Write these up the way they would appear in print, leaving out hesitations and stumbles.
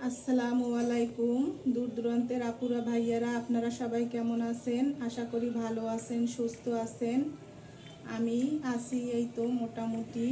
আসসালামু আলাইকুম। দূর দূরান্তের আপুরা ভাইয়ারা, আপনারা সবাই কেমন আছেন? আশা করি ভালো আছেন, সুস্থ আছেন। আমি আছি এই তো মোটামুটি।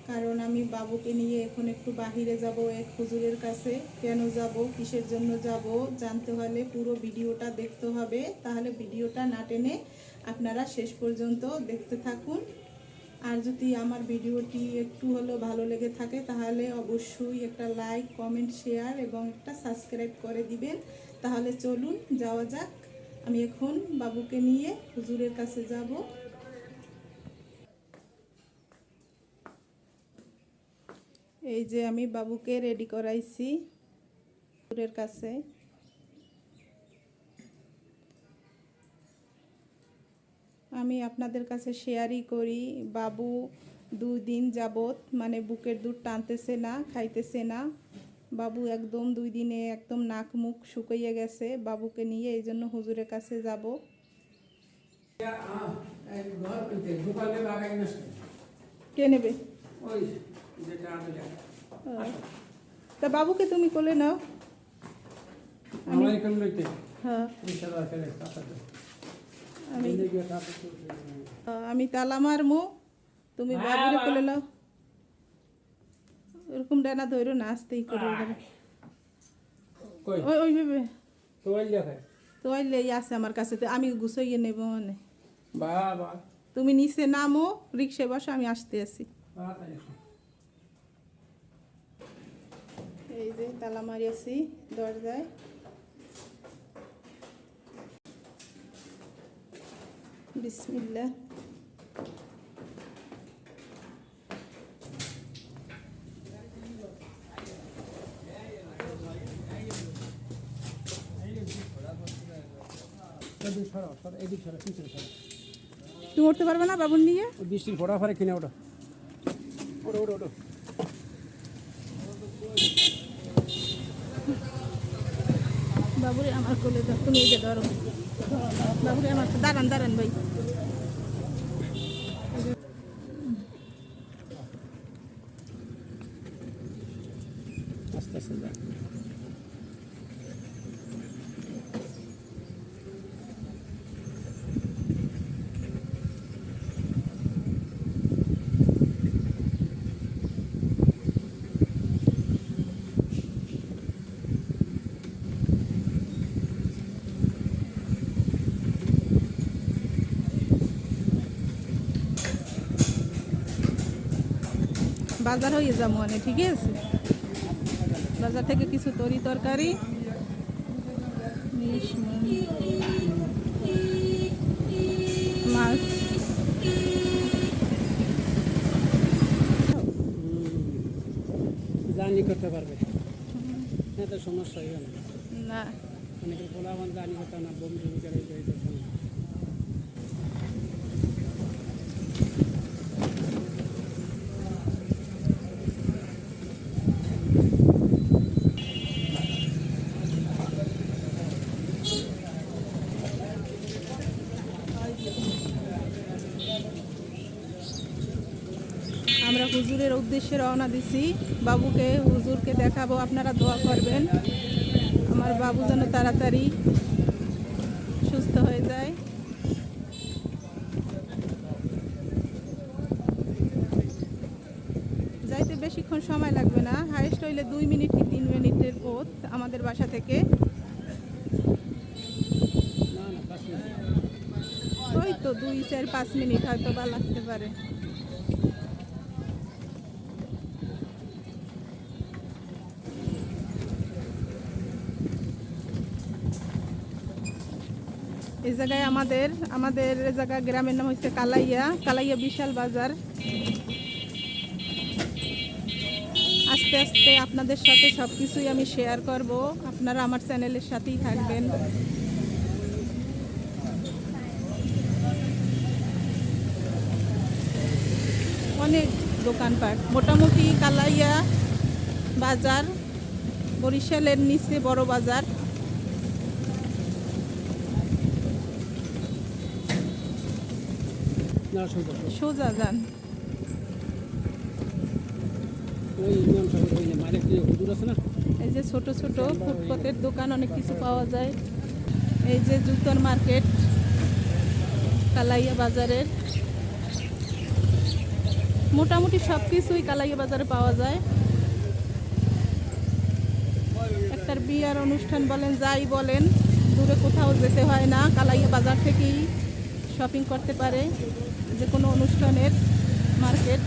কারণ আমি বাবুকে নিয়ে এখন একটু বাহিরে যাব এক হুজুরের কাছে। কেন যাব, কিসের জন্য যাব জানতে হলে পুরো ভিডিওটা দেখতে হবে। তাহলে ভিডিওটা না টেনে আপনারা শেষ পর্যন্ত দেখতে থাকুন। আর যদি আমার ভিডিওটি একটু হলেও ভালো লেগে থাকে তাহলে অবশ্যই একটা লাইক, কমেন্ট, শেয়ার এবং একটা সাবস্ক্রাইব করে দিবেন। তাহলে চলুন যাওয়া যাক। আমি এখন বাবুকে নিয়ে হুজুরের কাছে যাব। এই যে আমি বাবুকে রেডি করাইছি হুজুরের কাছে। আমি আপনাদের কাছে শেয়ারই করি। বাবু 2 দিন যাবত মানে বুকের দুধ টানতেছে না, খাইতেছে না। বাবু একদম 2 দিনে একদম নাক মুখ শুকিয়ে গেছে। বাবুকে নিয়ে এই জন্য হুজুরের কাছে যাব। কে নেবে? তা বাবুকে তুমি কোলে নাও। হ্যাঁ, আমি তালা মারমু, তুমি বাবুরে কোলে নাও। এরকম ডানা ধরো না, আস্তেই করে। ওই ভেবে তোয়াইলেই আছে আমার কাছে, আমি গুছাইয়ে নেব। মানে তুমি নিচে নামো, রিক্সায় বসো, আমি আসতে আছি। এই যে তালা মারিয়াছি দরজায়। বিসমিল্লাহ। তুমি উঠতে পারবে না বাবুর নিয়ে? বৃষ্টির ফোড়া ফারে কিনে ওটা ওটা ওটা ওটা বাবুরে আমার কোলে দাও, তুমি এই যে ধরো। বাবুরে আমার, দাঁড়ান দাঁড়ান ভাই। আস্তে আস্তে যা। বাজার হয়ে যাবো মানে, ঠিক আছে? বাজার থেকে কিছু তরকারি মাছ। জার্নি করতে পারবে, এত সমস্যা হয় না। না, অনেকের বলা আমার জার্নি করতে না, বমি টমি করে আমরা হুজুরের উদ্দেশ্যে রওনা দিছি। বাবুকে হুজুরকে দেখাবো, আপনারা দোয়া করবেন আমার বাবু যেন তাড়াতাড়ি সুস্থ হয়ে যায়। যাইতে বেশিক্ষণ সময় লাগবে না, হাইস্ট হইলে 2 মিনিট কি 3 মিনিটের পথ আমাদের বাসা থেকে। ওই তো 2-4-5 মিনিট হয়তো বা লাগতে পারে। এই জায়গায় আমাদের জায়গা, গ্রামের নাম হচ্ছে কালাইয়া বিশাল বাজার। আস্তে আস্তে আপনাদের সাথে সব কিছুই আমি শেয়ার করব। আপনারা আমার চ্যানেলের সাথেই থাকবেন। অনেক দোকানপাট, মোটামুটি কালাইয়া বাজার বরিশালের নিচে বড় বাজার। সোজা যান। ওই ইমাম সাহেব ওই যে মালিক যে হুজুর আছে না, এই যে ছোট ছোট ফুটপাতের দোকান অনেক কিছু পাওয়া যায়। এই যে জুতোর মার্কেট কালাইয়া বাজারের, মোটামুটি সব কিছুই কালাইয়া বাজারে পাওয়া যায়। একটা বিয়ার অনুষ্ঠান বলেন যাই বলেন, দূরে কোথাও যেতে হয় না, কালাইয়া বাজার থেকেই শপিং করতে পারে। যে কোনো অনুষ্ঠানের মার্কেট।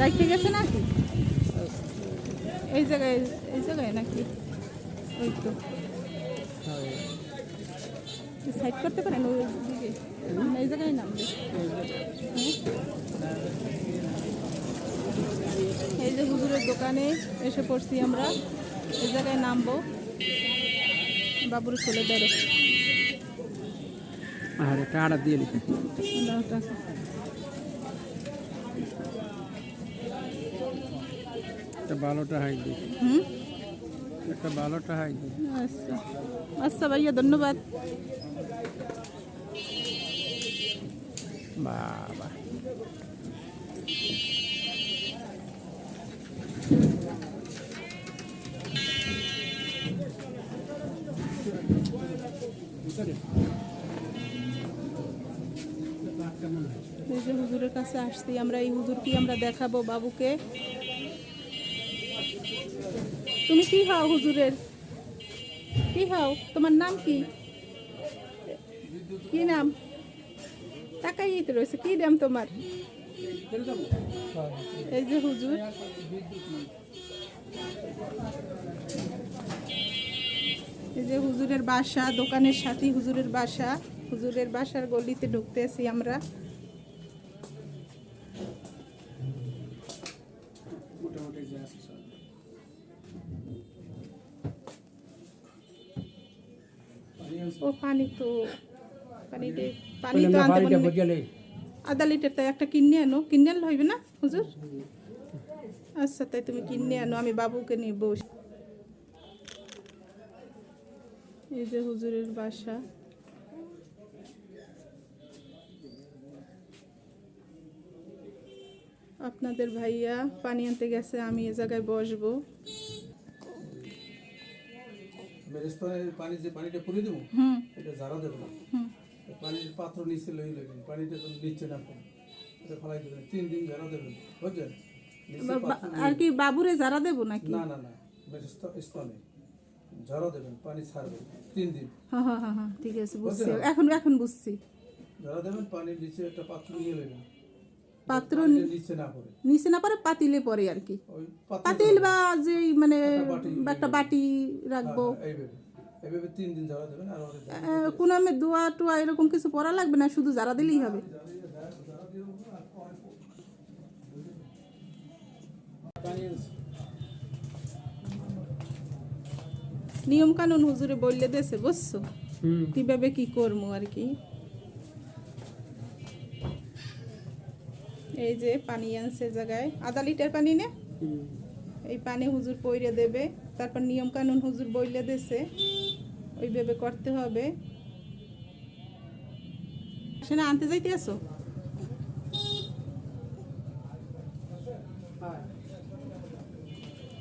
রাইখে গেছে নাকি এই জায়গায়, এই জায়গায় নাকি? ওই তো সাইড করতে পারেন ওই দিকে, এই জায়গায় নামবে। এই যে হুজুরের দোকানে এসে পড়ছি আমরা, এই জায়গায় নামবো। বাবুর খুলে ধরো। আর একটা আড়া দিয়ে লিখে দাও টাকা। একটা ভালোটা হাই দিই, হুম, একটা ভালোটা হাই দিই। আচ্ছা আচ্ছা ভাইয়া, ধন্যবাদ। বাবা এই যে হুজুরের কাছে আসছি আমরা, এই হুজুরকে আমরা দেখাবো বাবুকে। তুমি কি হও হুজুরের? কি হও? তোমার নাম কি? কি নাম? তাকাই তো রয়েছে, কি নাম তোমার? এই যে হুজুর, এই যে হুজুরের বাসা, দোকানের সাথে হুজুরের বাসা। হুজুরের বাসার গলিতে ঢুকতেছি আমরা। মোটামুটি যে আছে সব। ও পানি তো, পানি পানি তো আনতে বাড়িটা বললে। বুঝলে আধা লিটার তাই একটা কিনে আনো, কিনে আনলে হইবে না হুজুর? আচ্ছা তাই তুমি কিনে আনো, আমি বাবুকে নিয়ে বস। এই যে হুজুরের বাসা। আপনাদের ভাইয়া পানি আনতে গেছে, আমি এ জায়গায় বসবো। মেরেস্তানের পানি যে পানিটা পুরি দেবো হুম এটা ঝাড়া দেবো না। হুম। পানির পাত্র নিচে লই লাগবে, পানিটা তো নিচে না পড়ে এটা ফেলাই দেবেন, 3 দিন ঝাড়া দেবেন, বুঝছেন? নিচে পাত্র আর কি বাবুরে যারা দেবো নাকি? না না না, মেরেস্তানে ঝাড়া দেবেন, পানি ছাড়বে 3 দিন। হ্যাঁ হ্যাঁ হ্যাঁ হ্যাঁ, ঠিক আছে বুঝছি, বুঝছেন? এখন এখন বুঝছি। ঝাড়া দেবেন, পানির নিচে একটা পাত্র নিয়ে নেবেন, পাত্র পানিটা নিচে না পড়ে। নিচে না পারে পাতিলে পরে আর কি, ওই পাত্রে পাতিল বা যে মানে একটা বাটি একটা বাটি রাখবো। এইভাবে এইভাবে 3 দিন ঝাড়া দেবেন। আর ওদের কোনো আমি দোয়া টোয়া এরকম কিছু পড়া লাগবে না, শুধু যারা দিলেই হবে। নিয়ম কানুন হুজুরে বললে দেছে, বুঝছো কিভাবে কি করবো আর কি। এই যে পানি আনছে জায়গায়, আধা লিটার পানি নে, এই পানি হুজুর পইরে দেবে, তারপর নিয়ম কানুন হুজুর বইলে দেছে, ওইভাবে করতে হবে। সেনা আনতে যাইতে আসো?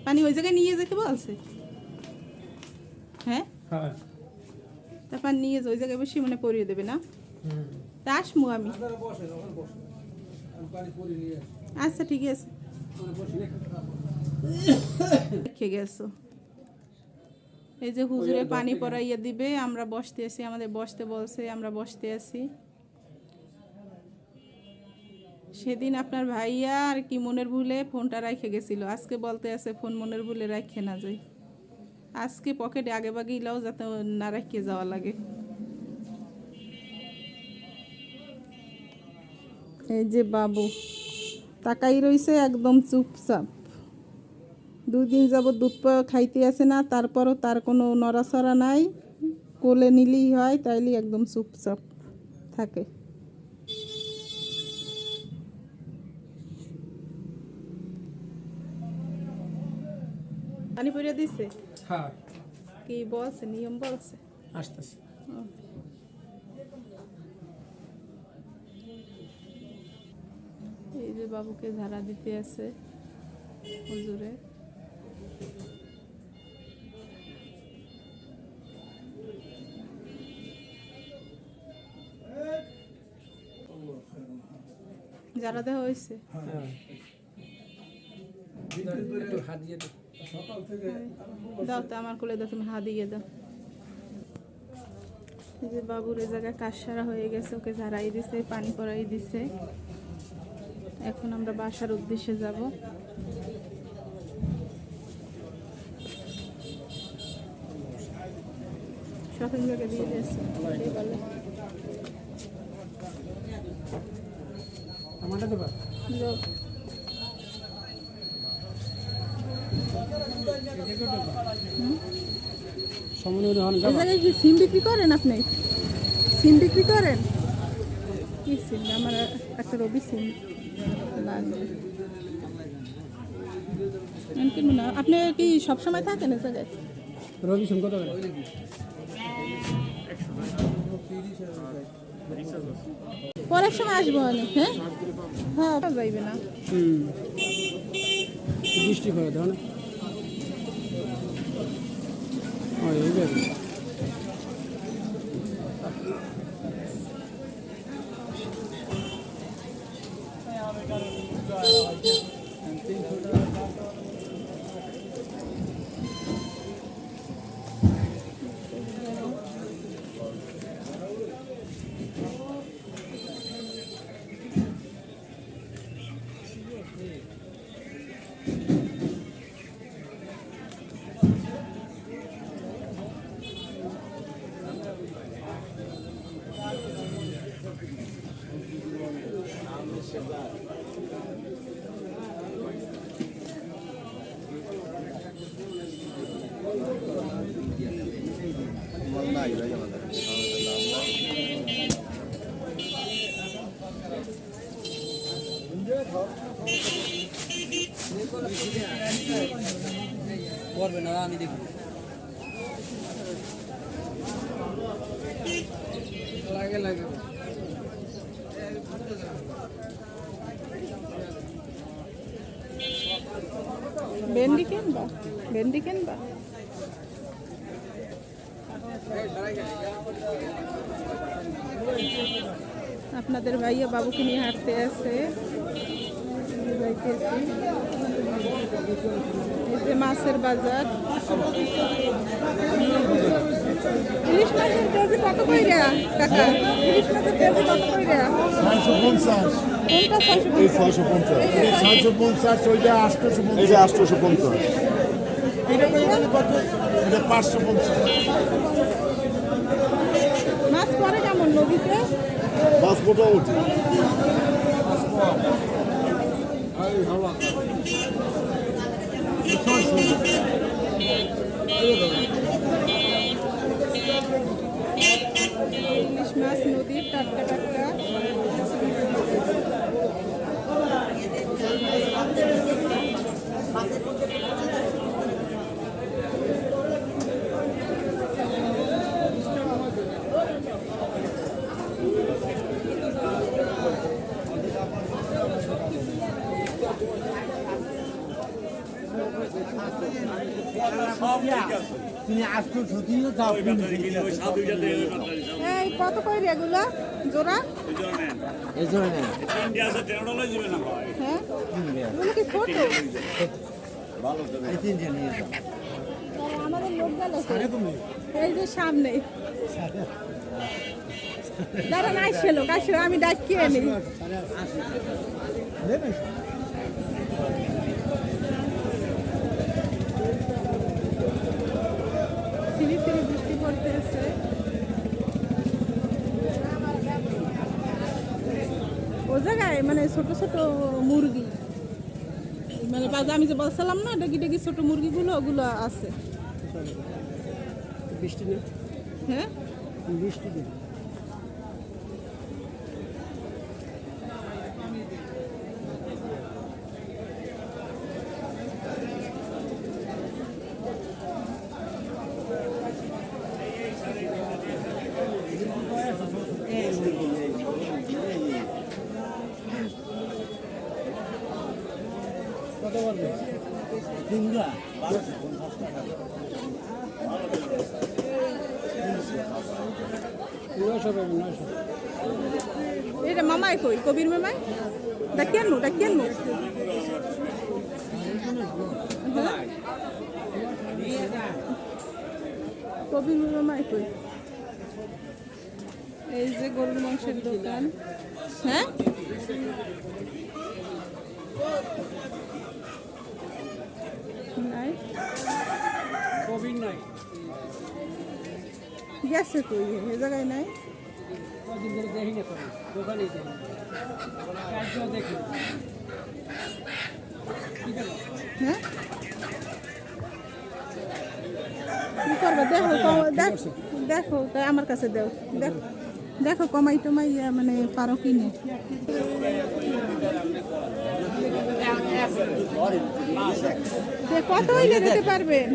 পানি ওই জায়গায় নিয়ে যেতে বলছে? হ্যাঁ, হ্যাঁ তারপর নিয়ে ওই জায়গায় বসে মানে পরিয়ে দেবে না? তা আসমু আমি। আপনারা বসেন, ওখানে বসেন, আমি পানি পুরি নিয়ে আসি। আচ্ছা ঠিক আছে, রেখে গেছো। এই যে হুজুরে পানি পরাইয়া দিবে, আমরা বসতে আছি, আমাদের বসতে বলছে, আমরা বসতে আছি। সেদিন আপনার ভাইয়া আর কি মনের ভুলে ফোনটা রাখে গেছিল, আজকে বলতে আছে ফোন মনের ভুলে রাখে না যাই, আজকে পকেটে আগে বাগে ইলাও যাতে না রাখিয়ে যাওয়া লাগে। এই যে বাবু তাকাই রইছে একদম চুপচাপ, 2 দিন যাবত দুধ খাইতে আসে না, তারপরও তার কোনো নড়াচড়া নাই, কোলে নিলেই হয়, তাইলে একদম চুপচাপ থাকে। পানি পড়ে দিছে হ্যাঁ কি বলছে নিয়ম বলছে আসতেছে এই যে বাবুকে ঝাড়া দিতে আছে হুজুরে ঝাড়া দেওয়া হয়েছে হ্যাঁ একটু হাত দিয়ে দে। সকাল থেকে দাও তো আমার কোলে দাও তুমি হাত দিয়ে দাও এই যে বাবুর এই জায়গায় কাজ সারা হয়ে গেছে ওকে ঝাড়াই দিছে পানি পরাই দিছে এখন আমরা বাসার উদ্দেশ্যে যাব শপিং ব্যাগে দিয়ে দিয়েছে এই বলে আমারটা দেবা যাও। সময় হন এই যাবা জায়গায় কি সিম বিক্রি করেন আপনি সিম বিক্রি করেন কি সিম আমার একটা রবি সিম লাগবে আমি কিনবো না আপনি কি সবসময় থাকেন এই জায়গায় রবি শুন কত করে পরের সময় আসবো অনেক হ্যাঁ হ্যাঁ যাইবে না বৃষ্টি করে দাও না এইভাবে করবে না আমি দেখব লাগে লাগে ভেন্ডি কিনবা ভেন্ডি কিনবা আপনাদের ভাইয়া বাবুকে নিয়ে হাঁটতে আছে যাইতেছি এই যে মাছের বাজার ইলিশ মাছের কেজি কত কইরা কাকা ইলিশ মাছের কেজি কত কইরা 650 কোনটা 650 এই 650 ওইটা 850 এই যে 850 এটা কত এটা 550 মাছ পরে কেমন নদীতে মাছ মোটামুটি ইলিশ মাছ নদীর টাটকা টাটকা তুমি আজকে ছুটিও যাও এই কত কইরা এগুলা জোড়া এই জন্য নেন হ্যাঁ এগুলো কি ছোট এই তিনটে নিয়ে যাও আমাদের লোক গেল এই যে সামনে দাঁড়ান আসছে লোক আসছে আমি ডাকিয়ে নিই সিঁড়ি সিঁড়ি বৃষ্টি পড়তেছে ও জায়গায় মানে ছোট ছোট মুরগি মানে বাজার আমি যে বলছিলাম না ডেকি ডেকি ছোট মুরগিগুলো ওগুলো আছে বৃষ্টি না হ্যাঁ বৃষ্টি নেই কত পারবে? 900 পাবেন, 900। এটা মামাই কই, কবির মামাই ডাকিয়ান মু কবির মামাই কই। এই যে গরুর মাংসের দোকান। হ্যাঁ নাই, কবির নাই, গেছে কই, এ জায়গায় নাই। কদিন ধরে দেখি না কবি, দোকানেই দেখি না। কালকেও দেখি না। কি করবো? হ্যাঁ কি করবে দেখো তাই আমার কাছে দাও, দেখো কমাই টমাই মানে পারো কিনে। কত হইলে দিতে পারবেন?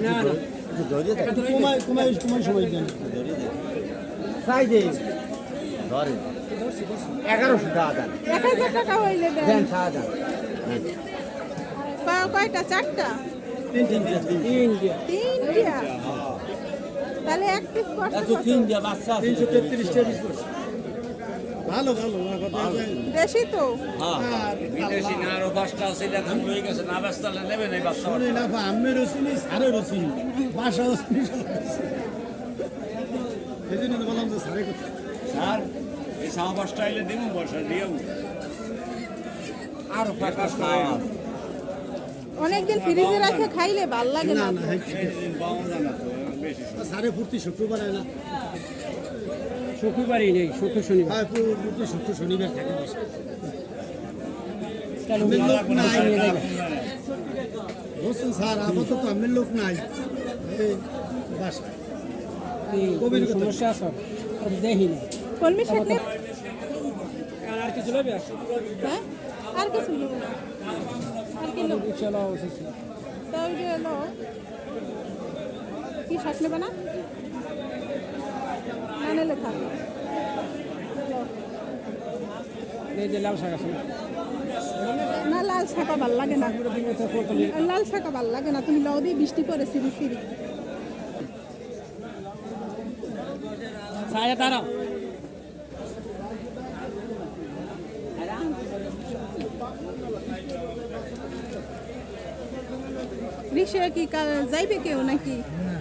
না না, কুমাই সময় দেন চাই দে ধরেন 1100 টাকা দেন 1000 টাকা হইলে দেন। টাকা দেন কয়টা? 4টা? 3 দিয়া। 3টা? তাহলে এক পিস করতে এত 3 দিয়া বাচ্চা আছে 333 টাকা পিস করছে। ভালো ভালো বেশি তো। বিদেশি না আরো 5টা আছে এটা দাম হয়ে গেছে না বাস্তালে নেবে না বাচ্চা শোনে না আমের রসিনি সারের রসিনি বাসা রসিনি এই জন্য তো বললাম যে সারে কোথায় স্যার এই সামা 5টা আইলে দিমু বর্ষা দিও আর 5টা খাওয়া অনেকদিন ফ্রিজে রাখে খাইলে ভাল লাগে না। না না বাও জানা তো বেশি সারে ফুর্তি শুক্রবার হয় না শুক্রবারই নেই, শুক্র শনিবার। হ্যাঁ ফুর্তি শুক্র শনিবার থাকে বেশি। কেন আমের লোক নাই নিয়ে যাবে? বলছেন স্যার আপাতত আমের লোক নাই এই বাসা কি কবির কথা। সমস্যা আছে? আমি দেখি না। কলমি শাক নে। আর কিছু নেবে? হ্যাঁ আর কিছু নেব? আর কি নেব? চলো অবশ্যই। তাই এলো কি শাক নেবে না? না নিলে থাক। এই যে লাল শাক আছে না? না লাল শাকা ভাল লাগে না, লাল শাকা ভাল লাগে না। তুমি লাউ দিয়ে বৃষ্টি পরে সিঁড়ি সিঁড়ি। ছায়া দাঁড়াও। রিক্সা কি যাইবে কেউ নাকি? হ্যাঁ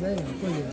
হ্যাঁ